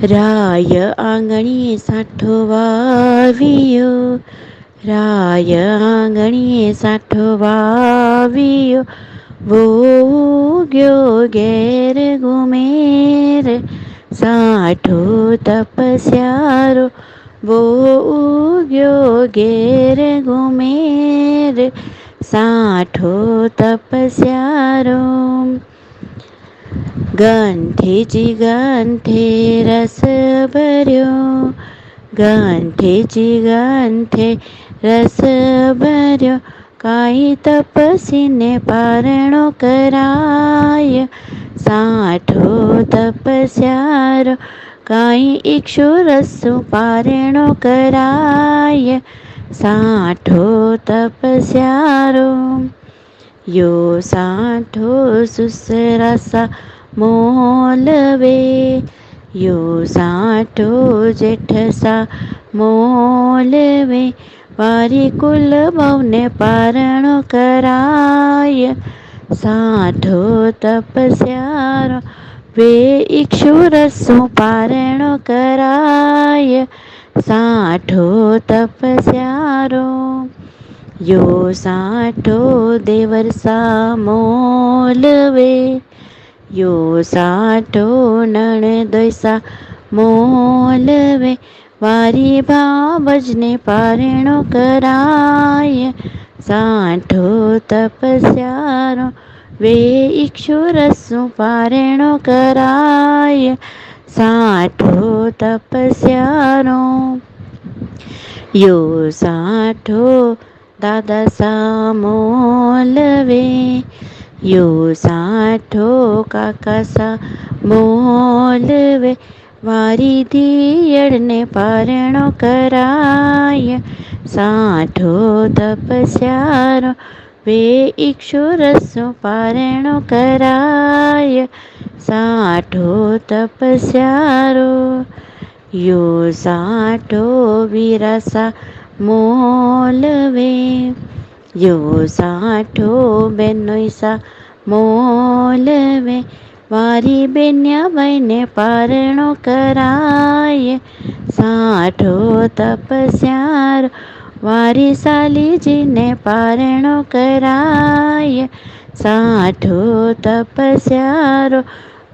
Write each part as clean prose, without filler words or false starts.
રાય આંગણીએ સાઠો વાવ્યો, રાય આંગણીએ સાઠો વાવ્યો, વહુ ગયો ઘેર ઘુમેર, સાઠો તપસ્યારો વહુ ગયો ઘેર ઘુમેર, સાઠો તપસ્યારો. ગંઠેજી ગંઠે રસ ભર્યો, ગંઠેજી ગંઠે રસ ભર્યો, કાંઈ તપસીને પારણો કરાય, સાઠો તપસ્યારો કાંઈ ઇક્ષુરસુ પારણો કરાય, સાઠો તપસ્યારો. યો સાઠો સુસરાસા મોલવે, યો સાઠો જેઠસા મોલવે, વારી કુલ બહુને પારણો કરાય, સાઠો તપસ્યારો વે ઇક્ષુરસુ પારણો કરાય, સાઠો તપસ્યારો. યો સાઠો દેવરસા મોલવે, યો સાઠો નણદોયસા મોલવે, વારી ભાવજને પારણો કરાય, સાઠો તપસ્યારો વે ઇક્ષુરસુ પારણો કરાય, સાઠો તપસ્યારો. યો સાઠો દાદાસા મોલવે, યો સાઠો કાકાસા મોલવે, વારી દિયડને પારણો કરાય, સાઠો તપસ્યારો વે ઇક્ષુરસુ પારણો કરાય, સાઠો તપસ્યારો. યો સાઠો વીરાસા મોલવે, યો સાઠો બેનોયસા મોલવે, વારી બેન્યા ભાઈને પારણો કરાય, સાઠો તપસ્યારો વારી સાલીજીને પારણો કરાય, સાઠો તપસ્યારો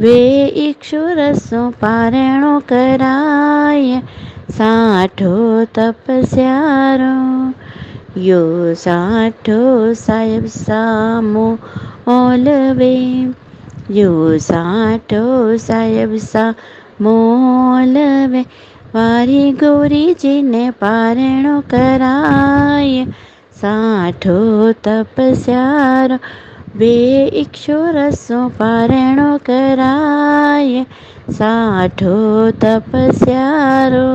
વે ઇક્ષુરસુ પારણો કરાય, સાઠો તપસ્યારો. યો સાઠો સાહેબ સામો મોલવે, યો સાઠો સાહેબ સા મોલવે, વારી ગૌરીજીને પારણો કરાય, સાઠો તપસ્યારો વે ઇક્ષુરસુ પારણો કરાય, સાઠો તપસ્યારો.